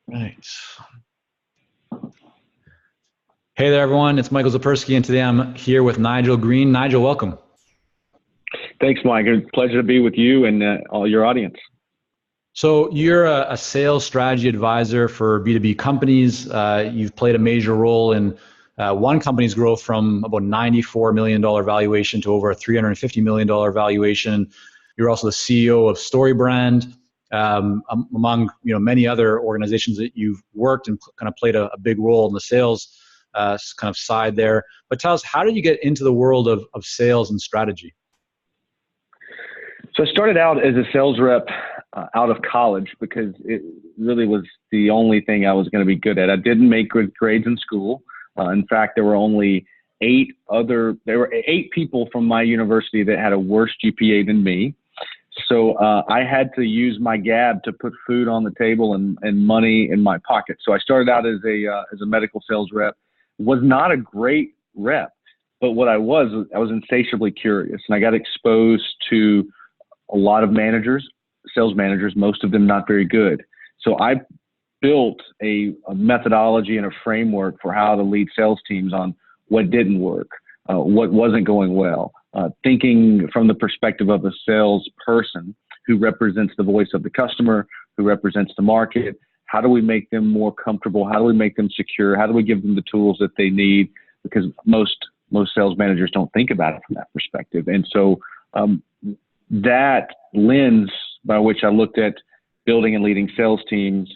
Right. Hey there, everyone. It's Michael Zapersky, and today I'm here with Nigel Green. Nigel, welcome. Thanks, Mike. It's a pleasure to be with you and all your audience. So you're a sales strategy advisor for B2B companies. You've played a major role in one company's growth from about $94 million valuation to over a $350 million valuation. You're also the CEO of StoryBrand, among many other organizations that you've worked and kind of played a big role in the sales kind of side there. But tell us, how did you get into the world of sales and strategy? So I started out as a sales rep out of college because it really was the only thing I was going to be good at. I didn't make good grades in school. In fact, there were only eight people from my university that had a worse GPA than me. So I had to use my gab to put food on the table and money in my pocket. So I started out as a medical sales rep. Was not a great rep, but what I was insatiably curious, and I got exposed to a lot of managers, sales managers, most of them not very good. So I built a methodology and a framework for how to lead sales teams on what didn't work, what wasn't going well, thinking from the perspective of a salesperson who represents the voice of the customer, who represents the market. How do we make them more comfortable? How do we make them secure? How do we give them the tools that they need? Because most sales managers don't think about it from that perspective. And so that lens by which I looked at building and leading sales teams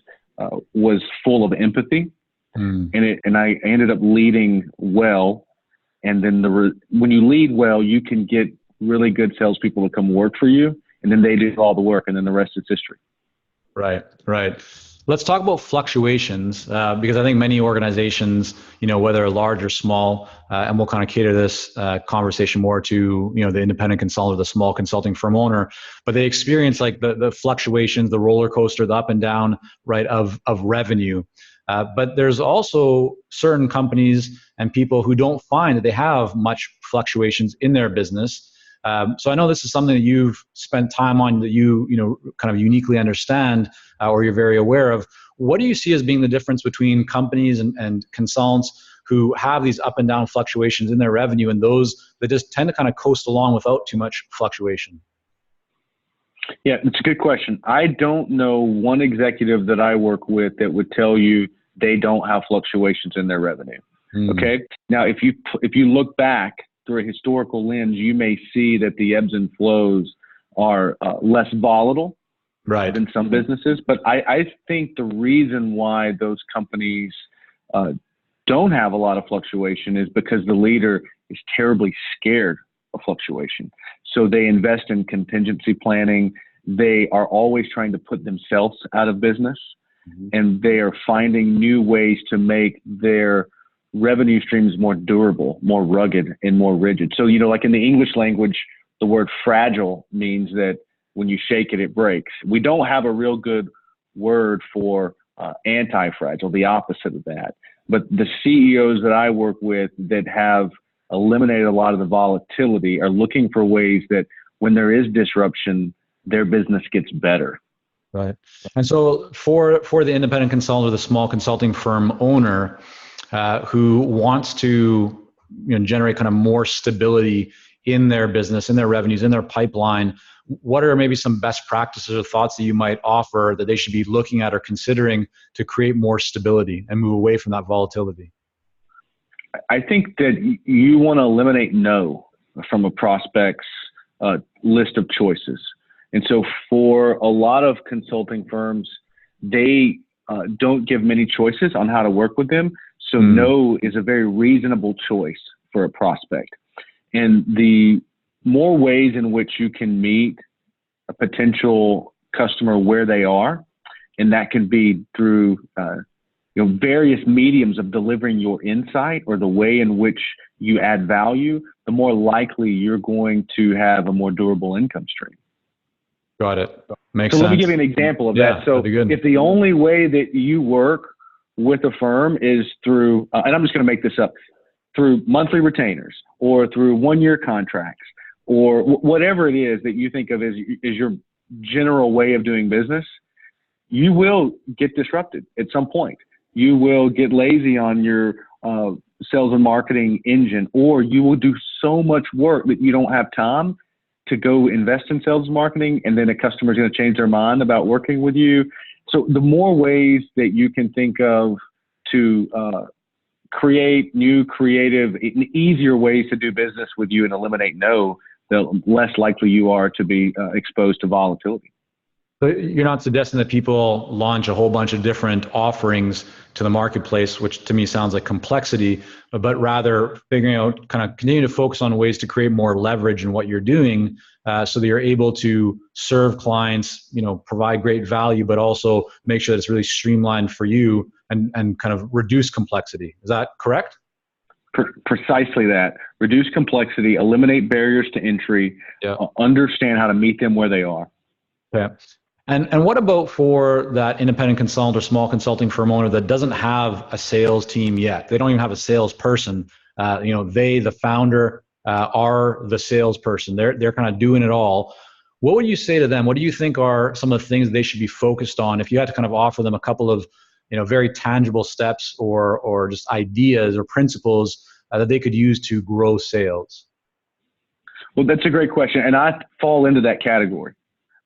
was full of empathy. And I ended up leading well. And then when you lead well, you can get really good salespeople to come work for you, and then they do all the work, and then the rest is history. Right. Let's talk about fluctuations because I think many organizations, whether large or small, and we'll kind of cater this conversation more to, the independent consultant or the small consulting firm owner, but they experience like the fluctuations, the roller coaster, the up and down, right, of revenue. But there's also certain companies and people who don't find that they have much fluctuations in their business. So I know this is something that you've spent time on, that you kind of uniquely understand or you're very aware of. What do you see as being the difference between companies and consultants who have these up and down fluctuations in their revenue and those that just tend to kind of coast along without too much fluctuation? Yeah, it's a good question. I don't know one executive that I work with that would tell you they don't have fluctuations in their revenue. Okay. Now, if you look back through a historical lens, you may see that the ebbs and flows are less volatile than some businesses. But I think the reason why those companies don't have a lot of fluctuation is because the leader is terribly scared of fluctuation. So they invest in contingency planning. They are always trying to put themselves out of business, and they are finding new ways to make their revenue streams more durable, more rugged, and more rigid. So, like in the English language, the word fragile means that when you shake it, it breaks. We don't have a real good word for anti-fragile, the opposite of that. But the CEOs that I work with that have eliminated a lot of the volatility are looking for ways that when there is disruption, their business gets better. Right. And so for the independent consultant or the small consulting firm owner who wants to generate kind of more stability in their business, in their revenues, in their pipeline, what are maybe some best practices or thoughts that you might offer that they should be looking at or considering to create more stability and move away from that volatility? I think that you want to eliminate no from a prospect's list of choices. And so for a lot of consulting firms, they don't give many choices on how to work with them. So no is a very reasonable choice for a prospect. And the more ways in which you can meet a potential customer where they are, and that can be through various mediums of delivering your insight or the way in which you add value, the more likely you're going to have a more durable income stream. Got it. Makes sense. So let me give you an example of that. So if the only way that you work with a firm is through, and I'm just going to make this up, through monthly retainers or through one-year contracts or whatever it is that you think of as your general way of doing business, you will get disrupted at some point. You will get lazy on your sales and marketing engine, or you will do so much work that you don't have time to go invest in sales and marketing, and then a customer is going to change their mind about working with you. So the more ways that you can think of to create new, creative, easier ways to do business with you and eliminate no, the less likely you are to be exposed to volatility. So you're not suggesting that people launch a whole bunch of different offerings to the marketplace, which to me sounds like complexity, but rather figuring out, kind of continue to focus on ways to create more leverage in what you're doing, so that you're able to serve clients, provide great value, but also make sure that it's really streamlined for you and kind of reduce complexity. Is that correct? Precisely that. Reduce complexity, eliminate barriers to entry, understand how to meet them where they are. Okay. And what about for that independent consultant or small consulting firm owner that doesn't have a sales team yet? They don't even have a salesperson. They, the founder, are the salesperson. They're kind of doing it all. What would you say to them? What do you think are some of the things they should be focused on if you had to kind of offer them a couple of very tangible steps or just ideas or principles that they could use to grow sales? Well, that's a great question. And I fall into that category.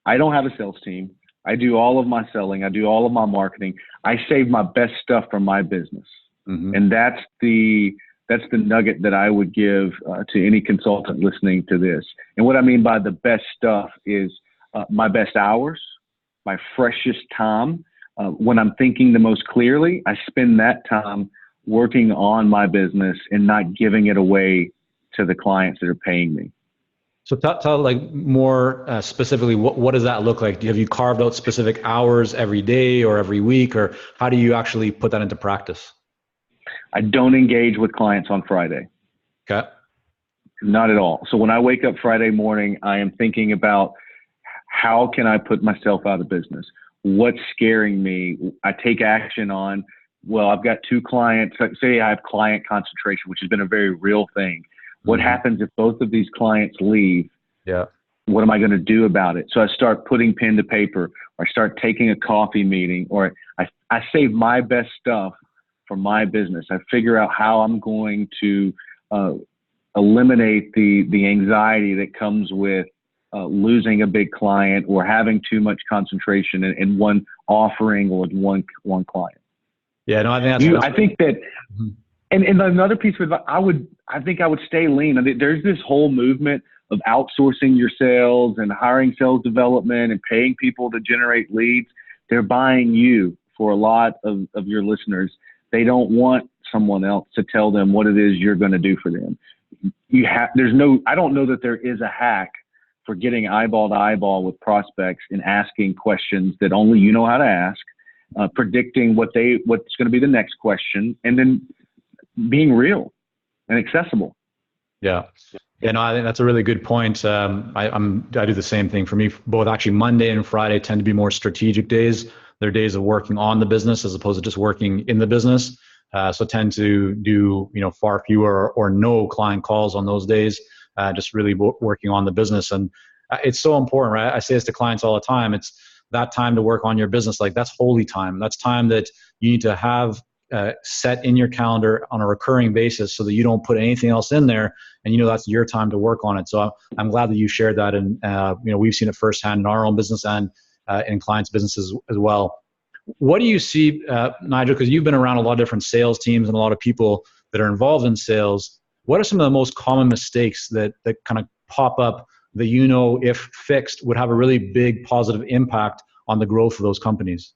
I don't have a sales team. I do all of my selling. I do all of my marketing. I save my best stuff for my business. Mm-hmm. And that's the nugget that I would give to any consultant listening to this. And what I mean by the best stuff is my best hours, my freshest time. When I'm thinking the most clearly, I spend that time working on my business and not giving it away to the clients that are paying me. So tell like more specifically, what does that look like? Have you carved out specific hours every day or every week, or how do you actually put that into practice? I don't engage with clients on Friday. Okay. Not at all. So when I wake up Friday morning, I am thinking about how can I put myself out of business? What's scaring me? I take action on, well, I've got 2 clients. Say I have client concentration, which has been a very real thing. What happens if both of these clients leave? Yeah. What am I going to do about it? So I start putting pen to paper, or I start taking a coffee meeting, or I save my best stuff for my business. I figure out how I'm going to eliminate the anxiety that comes with losing a big client or having too much concentration in one offering or one client. Yeah, no, I think that. Mm-hmm. And another piece of advice, I think I would stay lean. I mean, there's this whole movement of outsourcing your sales and hiring sales development and paying people to generate leads. They're buying you. For a lot of your listeners, they don't want someone else to tell them what it is you're going to do for them. I don't know that there is a hack for getting eyeball to eyeball with prospects and asking questions that only you know how to ask, predicting what's going to be the next question, and then being real and accessible. Yeah. No, I think that's a really good point. I do the same thing. For me, both actually Monday and Friday tend to be more strategic days. They're days of working on the business as opposed to just working in the business. So tend to do, far fewer or no client calls on those days, just really working on the business. And it's so important, right? I say this to clients all the time. It's that time to work on your business. Like, that's holy time. That's time that you need to have set in your calendar on a recurring basis so that you don't put anything else in there, and that's your time to work on it. So I'm glad that you shared that, and we've seen it firsthand in our own business and in clients' businesses as well. What do you see, Nigel, because you've been around a lot of different sales teams and a lot of people that are involved in sales, what are some of the most common mistakes that kind of pop up that if fixed would have a really big positive impact on the growth of those companies?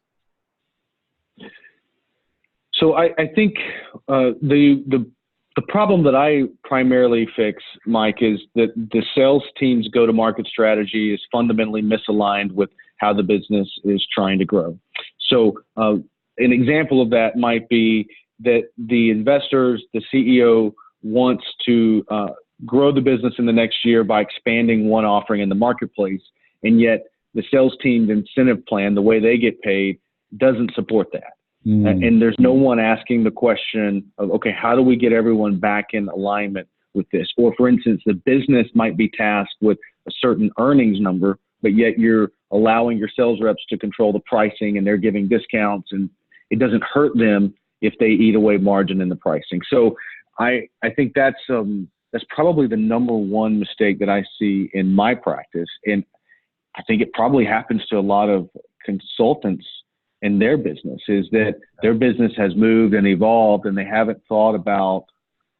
So I think the problem that I primarily fix, Mike, is that the sales team's go-to-market strategy is fundamentally misaligned with how the business is trying to grow. So an example of that might be that the investors, the CEO wants to grow the business in the next year by expanding one offering in the marketplace, and yet the sales team's incentive plan, the way they get paid, doesn't support that. And there's no one asking the question of, okay, how do we get everyone back in alignment with this? Or for instance, the business might be tasked with a certain earnings number, but yet you're allowing your sales reps to control the pricing, and they're giving discounts, and it doesn't hurt them if they eat away margin in the pricing. So I think that's probably the number one mistake that I see in my practice. And I think it probably happens to a lot of consultants in their business, is that their business has moved and evolved, and they haven't thought about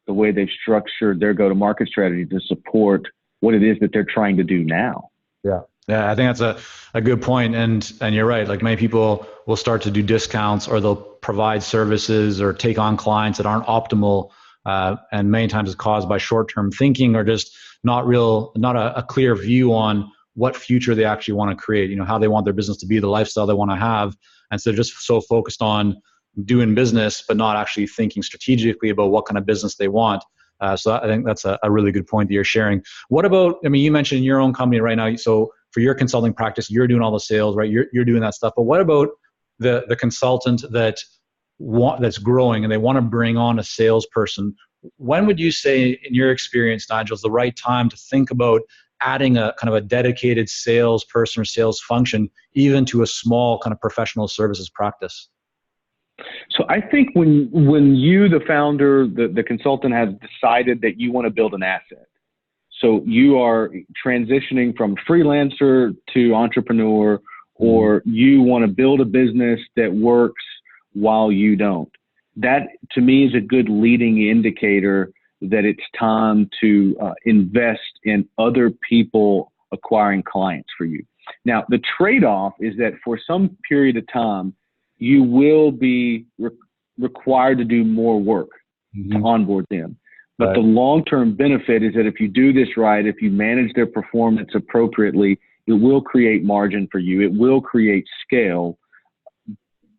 the way they've structured their go-to-market strategy to support what it is that they're trying to do now. Yeah. Yeah, I think that's a good point. And you're right. Like, many people will start to do discounts, or they'll provide services or take on clients that aren't optimal. And many times it's caused by short-term thinking, or just not a clear view on what future they actually want to create, how they want their business to be, the lifestyle they want to have. And so they're just so focused on doing business, but not actually thinking strategically about what kind of business they want. So I think that's a really good point that you're sharing. What about, you mentioned your own company right now. So for your consulting practice, you're doing all the sales, right? You're doing that stuff. But what about the consultant that's growing and they want to bring on a salesperson? When would you say, in your experience, Nigel, is the right time to think about adding a kind of a dedicated salesperson or sales function, even to a small kind of professional services practice? So I think when you, the founder, the consultant, has decided that you want to build an asset, so you are transitioning from freelancer to entrepreneur, or you want to build a business that works while you don't, that to me is a good leading indicator that it's time to invest in other people acquiring clients for you. Now, the trade-off is that for some period of time, you will be required to do more work to onboard them. But Right. The long-term benefit is that if you do this right, if you manage their performance appropriately, it will create margin for you. It will create scale,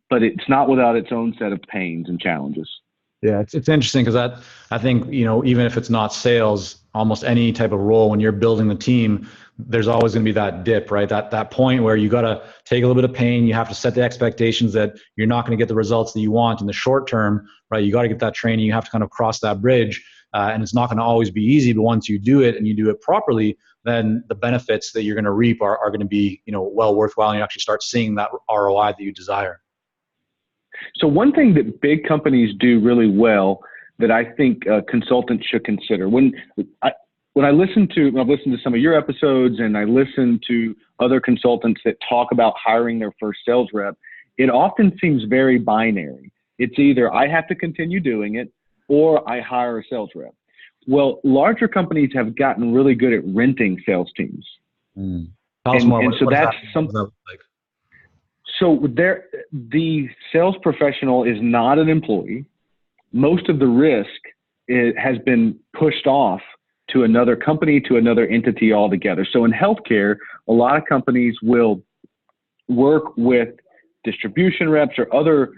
but it's not without its own set of pains and challenges. Yeah, it's interesting, because I think, even if it's not sales, almost any type of role, when you're building the team, there's always going to be that dip, right? That point where you got to take a little bit of pain. You have to set the expectations that you're not going to get the results that you want in the short term, right? You got to get that training. You have to kind of cross that bridge, and it's not going to always be easy. But once you do it and you do it properly, then the benefits that you're going to reap are going to be, well worthwhile, and you actually start seeing that ROI that you desire. So one thing that big companies do really well that I think consultants should consider, I've listened to some of your episodes, and I listen to other consultants that talk about hiring their first sales rep, it often seems very binary. It's either I have to continue doing it, or I hire a sales rep. Well, larger companies have gotten really good at renting sales teams. Tell us more. And so that's something. Like? So the sales professional is not an employee. Most of the risk has been pushed off to another company, to another entity altogether. So in healthcare, a lot of companies will work with distribution reps or other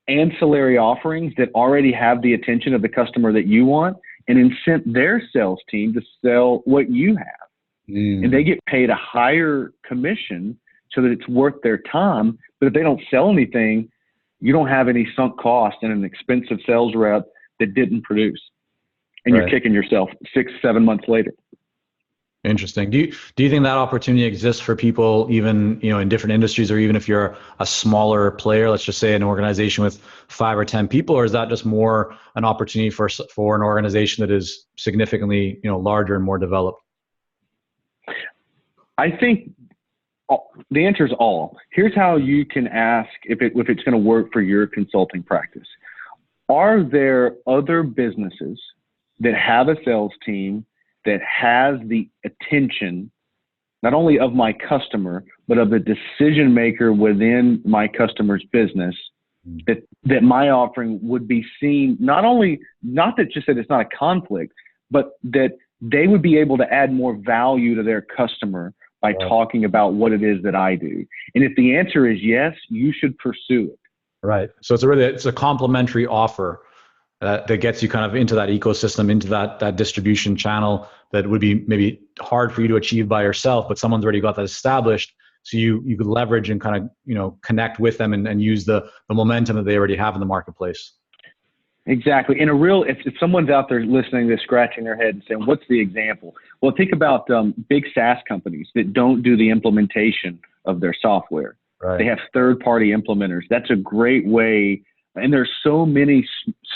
ancillary offerings that already have the attention of the customer that you want, and incent their sales team to sell what you have. And they get paid a higher commission so that it's worth their time. But if they don't sell anything, you don't have any sunk cost in an expensive sales rep that didn't produce. And Right. You're kicking yourself 6-7 months later. Interesting. Do you think that opportunity exists for people, even in different industries, or even if you're a smaller player, let's just say an organization with 5 or 10 people, or is that just more an opportunity for an organization that is significantly larger and more developed? I think the answer is all. Here's how you can ask if it's going to work for your consulting practice. Are there other businesses that have a sales team that has the attention, not only of my customer, but of the decision maker within my customer's business, that my offering would be seen, not that just that it's not a conflict, but that they would be able to add more value to their customer by talking about what it is that I do. And if the answer is yes, you should pursue it. Right. So it's a complementary offer that gets you kind of into that ecosystem, into that distribution channel that would be maybe hard for you to achieve by yourself, but someone's already got that established. So you could leverage and kind of, connect with them and use the momentum that they already have in the marketplace. Exactly. If someone's out there listening to this, scratching their head and saying, what's the example? Well, think about big SaaS companies that don't do the implementation of their software. Right. They have third-party implementers. That's a great way. And there's so many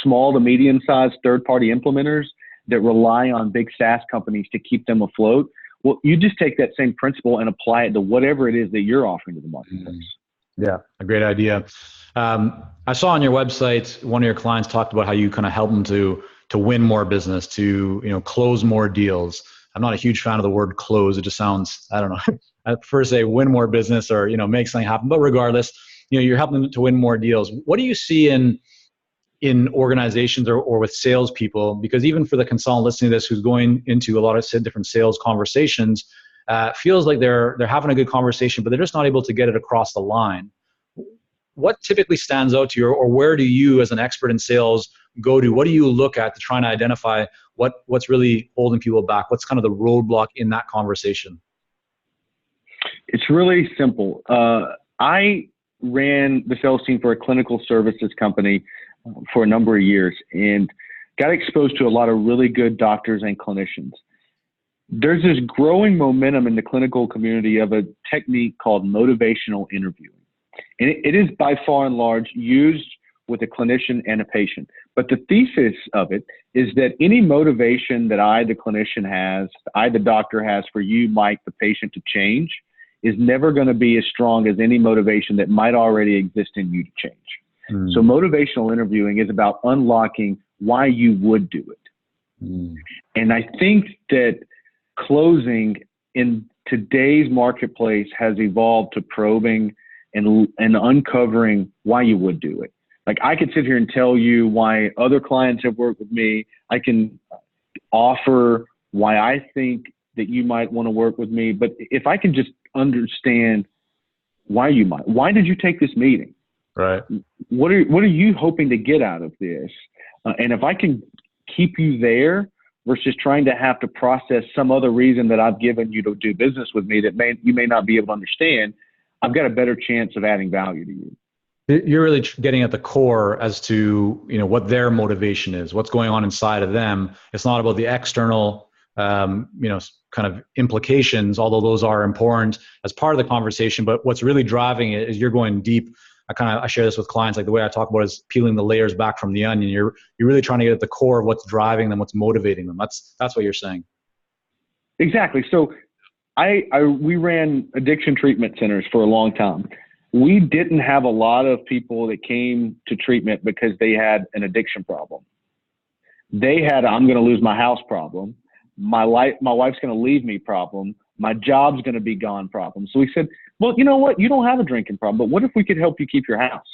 small to medium-sized third-party implementers that rely on big SaaS companies to keep them afloat. Well, you just take that same principle and apply it to whatever it is that you're offering to the marketplace. Yeah, a great idea. I saw on your website, one of your clients talked about how you kind of help them to win more business, to close more deals. I'm not a huge fan of the word close. It just sounds, I don't know. I prefer to say win more business or make something happen. But regardless, you're helping them to win more deals. What do you see in organizations or with salespeople? Because even for the consultant listening to this, who's going into a lot of different sales conversations, feels like they're having a good conversation, but they're just not able to get it across the line. What typically stands out to you, or where do you, as an expert in sales, go to? What do you look at to try and identify what's really holding people back? What's kind of the roadblock in that conversation? It's really simple. I ran the sales team for a clinical services company for a number of years and got exposed to a lot of really good doctors and clinicians. There's this growing momentum in the clinical community of a technique called motivational interviewing. And it is by far and large used with a clinician and a patient. But the thesis of it is that any motivation that I, the clinician, the doctor has for you, Mike, the patient, to change is never going to be as strong as any motivation that might already exist in you to change. So motivational interviewing is about unlocking why you would do it. And I think that closing in today's marketplace has evolved to probing and uncovering why you would do it. Like, I could sit here and tell you why other clients have worked with me. I can offer why I think that you might want to work with me. But if I can just understand why did you take this meeting? Right. What are you hoping to get out of this? And if I can keep you there versus trying to have to process some other reason that I've given you to do business with me that you may not be able to understand, I've got a better chance of adding value to you. You're really getting at the core as to what their motivation is, what's going on inside of them. It's not about the external kind of implications, although those are important as part of the conversation. But what's really driving it is you're going deep. I share this with clients, like the way I talk about is peeling the layers back from the onion. You're really trying to get at the core of what's driving them, what's motivating them. That's what you're saying. Exactly. So we ran addiction treatment centers for a long time. We didn't have a lot of people that came to treatment because they had an addiction problem. They had I'm going to lose my house problem. My wife's going to leave me problem. My job's going to be gone problem. So we said, well, you know what? You don't have a drinking problem, but what if we could help you keep your house?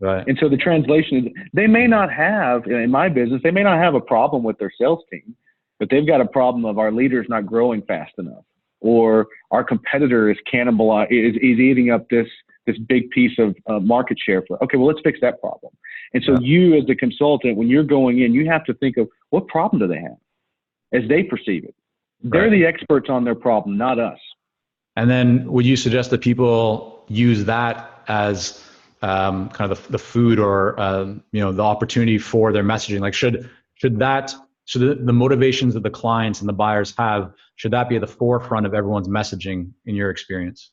Right. And so the translation is, they may not have, in my business, they may not have a problem with their sales team, but they've got a problem of our leaders not growing fast enough, or our competitor is is eating up this big piece of market share for. Okay, well, let's fix that problem. And so you, as the consultant, when you're going in, you have to think of what problem do they have as they perceive it. They're the experts on their problem, not us. And then would you suggest that people use that as kind of the food or the opportunity for their messaging? Like should the motivations that the clients and the buyers have, should that be at the forefront of everyone's messaging in your experience?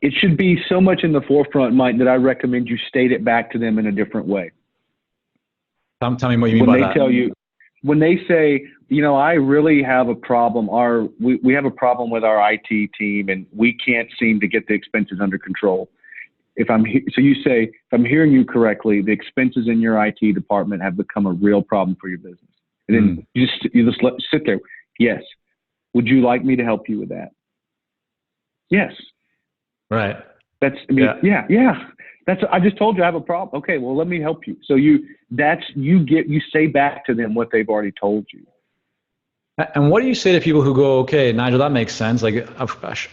It should be so much in the forefront, Mike, that I recommend you state it back to them in a different way. Tell me what you mean by that. When they say, I really have a problem, we have a problem with our IT team and we can't seem to get the expenses under control. So you say, if I'm hearing you correctly, the expenses in your IT department have become a real problem for your business. And then you just sit there. Yes. Would you like me to help you with that? Yes. Right. Yeah. I just told you I have a problem. Okay, well, let me help you. So you say back to them what they've already told you. And what do you say to people who go, okay, Nigel, that makes sense. Like,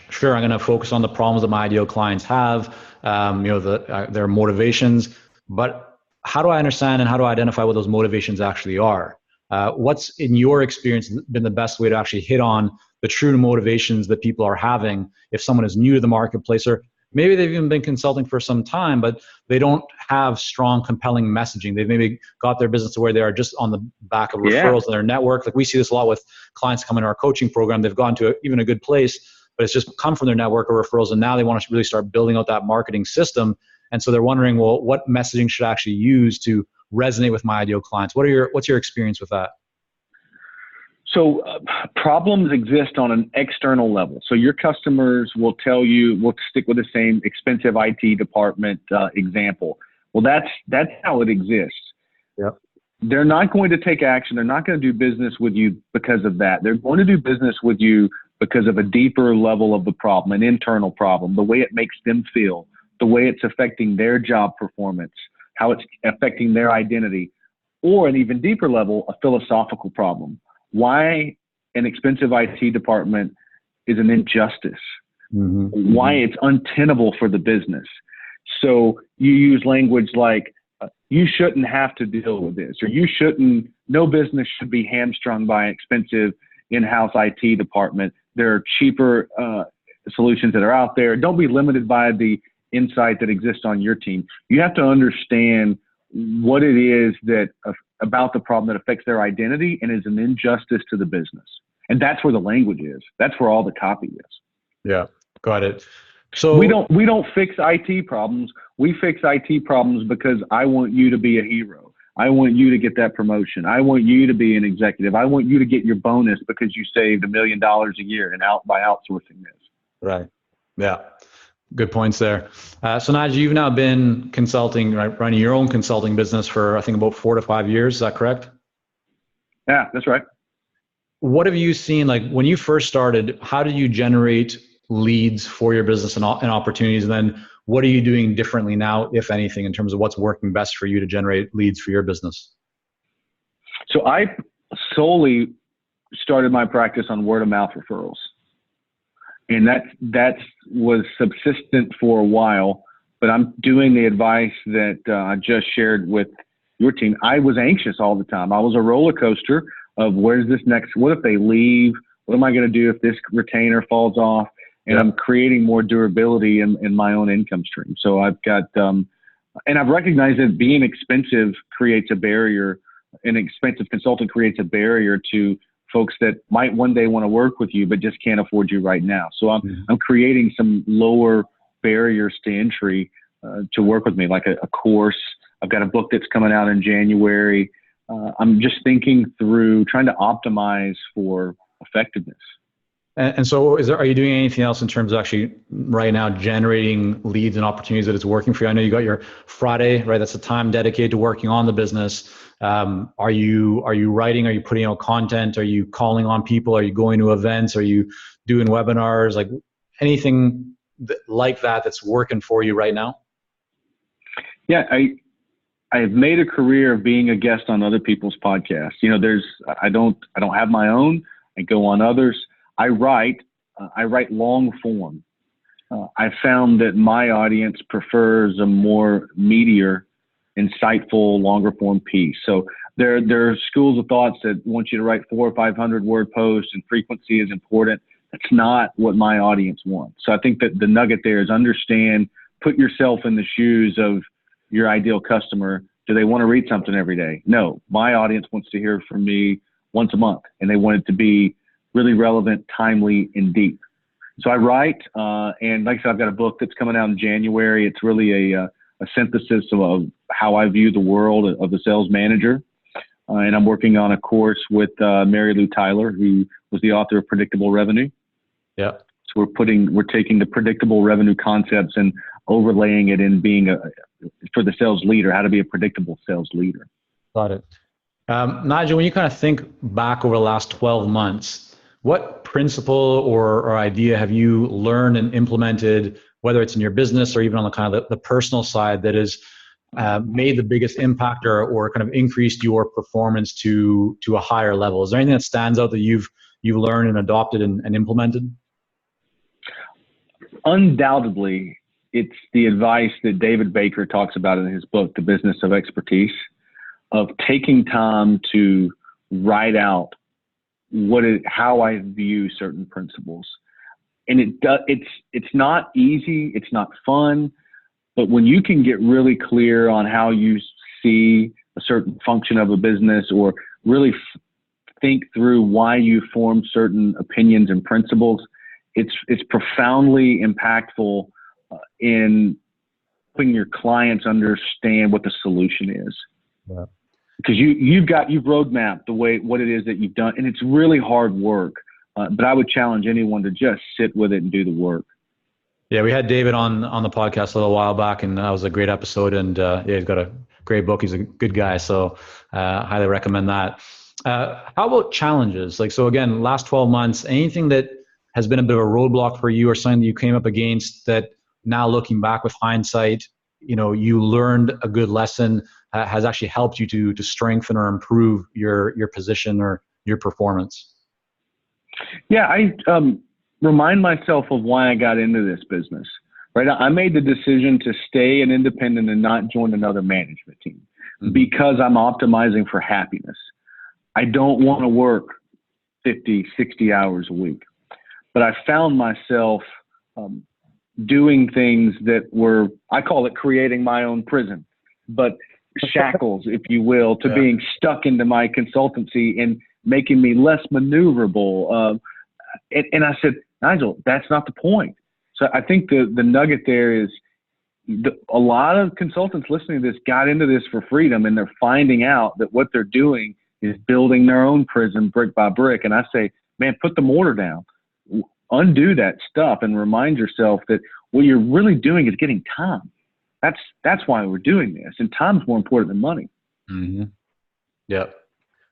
sure, I'm going to focus on the problems that my ideal clients have, their motivations, but how do I understand and how do I identify what those motivations actually are? What's, in your experience, been the best way to actually hit on the true motivations that people are having if someone is new to the marketplace, or maybe they've even been consulting for some time, but they don't have strong, compelling messaging. They've maybe got their business to where they are just on the back of referrals in their network. Like we see this a lot with clients coming to our coaching program. They've gone to even a good place, but it's just come from their network of referrals. And now they want to really start building out that marketing system. And so they're wondering, well, what messaging should I actually use to resonate with my ideal clients? What's your experience with that? So problems exist on an external level. So your customers will tell you, we'll stick with the same expensive IT department example. Well, that's how it exists. Yep. They're not going to take action. They're not going to do business with you because of that. They're going to do business with you because of a deeper level of the problem, an internal problem, the way it makes them feel, the way it's affecting their job performance, how it's affecting their identity, or an even deeper level, a philosophical problem. Why an expensive IT department is an injustice, why it's untenable for the business. So you use language like, you shouldn't have to deal with this, or no business should be hamstrung by an expensive in-house IT department. There are cheaper solutions that are out there. Don't be limited by the insight that exists on your team. You have to understand what it is about the problem that affects their identity and is an injustice to the business. And that's where the language is. That's where all the copy is. Yeah, got it. So we don't fix IT problems. We fix IT problems because I want you to be a hero. I want you to get that promotion. I want you to be an executive. I want you to get your bonus because you saved $1 million a year by outsourcing this. Right. Yeah. Good points there. So Nigel, you've now been consulting, right, running your own consulting business for, I think, about 4 to 5 years. Is that correct? Yeah, that's right. What have you seen, like when you first started, how did you generate leads for your business and opportunities? And then what are you doing differently now, if anything, in terms of what's working best for you to generate leads for your business? So I solely started my practice on word of mouth referrals. And that was subsistent for a while, but I'm doing the advice that I just shared with your team. I was anxious all the time. I was a roller coaster of where's this next, what if they leave? What am I going to do if this retainer falls off? And I'm creating more durability in my own income stream. So I've got, and I've recognized that being expensive creates a barrier. An expensive consultant creates a barrier to folks that might one day want to work with you, but just can't afford you right now. So I'm creating some lower barriers to entry to work with me, like a course. I've got a book that's coming out in January. I'm just thinking through trying to optimize for effectiveness. And so are you doing anything else in terms of actually right now generating leads and opportunities that is working for you? I know you got your Friday, right? That's the time dedicated to working on the business. Are you writing? Are you putting out content? Are you calling on people? Are you going to events? Are you doing webinars? Like anything like that that's working for you right now? Yeah, I've made a career of being a guest on other people's podcasts. You know, I don't have my own. I go on others. I write long form. I found that my audience prefers a more meatier, insightful, longer form piece. So there are schools of thoughts that want you to write 400 or 500 word posts and frequency is important. That's not what my audience wants. So I think that the nugget there is understand, put yourself in the shoes of your ideal customer. Do they want to read something every day? No, my audience wants to hear from me once a month, and they want it to be really relevant, timely, and deep. So I write, and like I said, I've got a book that's coming out in January. It's really a synthesis of how I view the world of the sales manager. And I'm working on a course with Mary Lou Tyler, who was the author of Predictable Revenue. Yeah. So we're taking the predictable revenue concepts and overlaying it in being for the sales leader, how to be a predictable sales leader. Got it. Nigel, when you kind of think back over the last 12 months, what principle or idea have you learned and implemented, whether it's in your business or even on the kind of the personal side, that has made the biggest impact or kind of increased your performance to a higher level? Is there anything that stands out that you've learned and adopted and implemented? Undoubtedly, it's the advice that David Baker talks about in his book, The Business of Expertise, of taking time to write out how I view certain principles. And it's not easy, it's not fun, but when you can get really clear on how you see a certain function of a business, or really think through why you form certain opinions and principles, it's profoundly impactful in helping your clients understand what the solution is. Yeah. Because you've roadmapped what it is that you've done, and it's really hard work. But I would challenge anyone to just sit with it and do the work. Yeah, we had David on the podcast a little while back, and that was a great episode. And yeah, he's got a great book. He's a good guy, so highly recommend that. How about challenges? Like, so again, last 12 months, anything that has been a bit of a roadblock for you, or something that you came up against that now looking back with hindsight, you learned a good lesson, has actually helped you to strengthen or improve your position or your performance? Yeah, I remind myself of why I got into this business, right? I made the decision to stay an independent and not join another management team because I'm optimizing for happiness. I don't want to work 50, 60 hours a week, but I found myself doing things that were, I call it creating my own prison, but shackles, if you will, to being stuck into my consultancy and making me less maneuverable. And I said, Nigel, that's not the point. So I think the nugget there is a lot of consultants listening to this got into this for freedom, and they're finding out that what they're doing is building their own prison brick by brick. And I say, man, put the mortar down, undo that stuff, and remind yourself that what you're really doing is getting time. That's why we're doing this. And time's more important than money. Mm-hmm. Yep.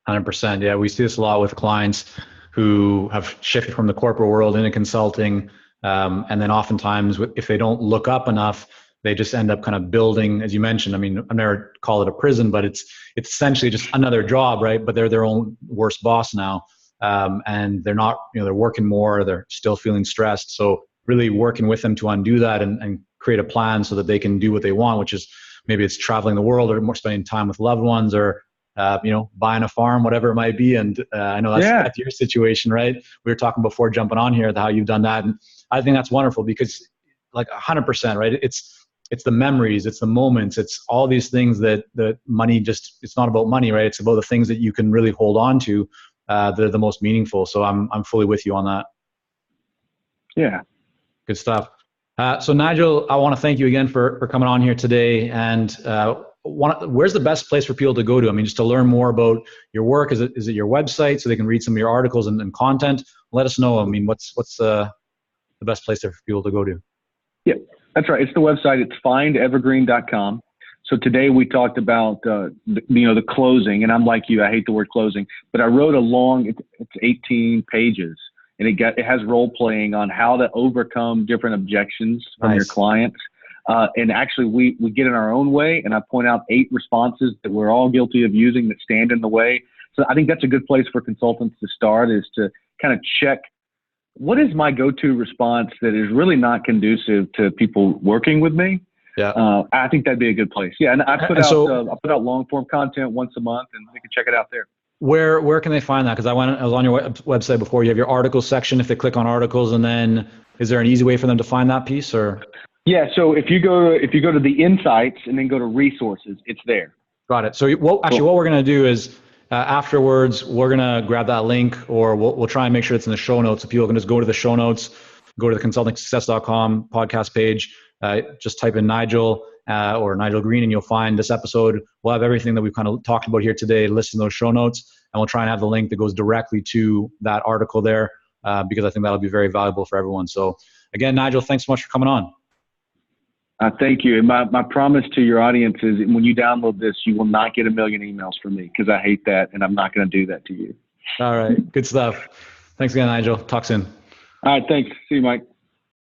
100%. Yeah. We see this a lot with clients who have shifted from the corporate world into consulting. And then oftentimes if they don't look up enough, they just end up kind of building, as you mentioned, I mean, I never call it a prison, but it's essentially just another job, right? But they're their own worst boss now. And they're not, they're working more, they're still feeling stressed. So really working with them to undo that and create a plan so that they can do what they want, which is maybe it's traveling the world or more spending time with loved ones or, buying a farm, whatever it might be. And I know that's your situation, right? We were talking before jumping on here, how you've done that. And I think that's wonderful because like 100%, right? It's the memories, it's the moments, it's all these things that money it's not about money, right? It's about the things that you can really hold on to that are the most meaningful. So I'm fully with you on that. Yeah. Good stuff. So Nigel, I want to thank you again for coming on here today. And where's the best place for people to go to? I mean, just to learn more about your work, is it your website so they can read some of your articles and content? Let us know. I mean, what's the best place there for people to go to? Yeah, that's right. It's the website. It's findevergreen.com. So today we talked about, the closing, and I'm like you, I hate the word closing, but I wrote it's 18 pages, and it has role playing on how to overcome different objections from your clients. And actually we get in our own way, and I point out 8 responses that we're all guilty of using that stand in the way. So I think that's a good place for consultants to start, is to kind of check, what is my go-to response that is really not conducive to people working with me? Yeah. I think that'd be a good place. Yeah. And I put out long form content once a month, and they can check it out there. Where can they find that? Because I was on your website before. You have your articles section. If they click on articles, and then is there an easy way for them to find that piece? Or yeah, so if you go to the insights and then go to resources, it's there. Got it. So what we're going to do is afterwards we're going to grab that link, or we'll try and make sure it's in the show notes, so people can just go to the show notes, go to the consultingsuccess.com podcast page, just type in Nigel or Nigel Green, and you'll find this episode. We'll have everything that we've kind of talked about here today listed in those show notes, and we'll try and have the link that goes directly to that article there, because I think that'll be very valuable for everyone. So again, Nigel, thanks so much for coming on. Thank you. And my promise to your audience is, when you download this, you will not get 1 million emails from me, because I hate that, and I'm not going to do that to you. All right. Good stuff. Thanks again, Nigel. Talk soon. All right. Thanks. See you, Mike.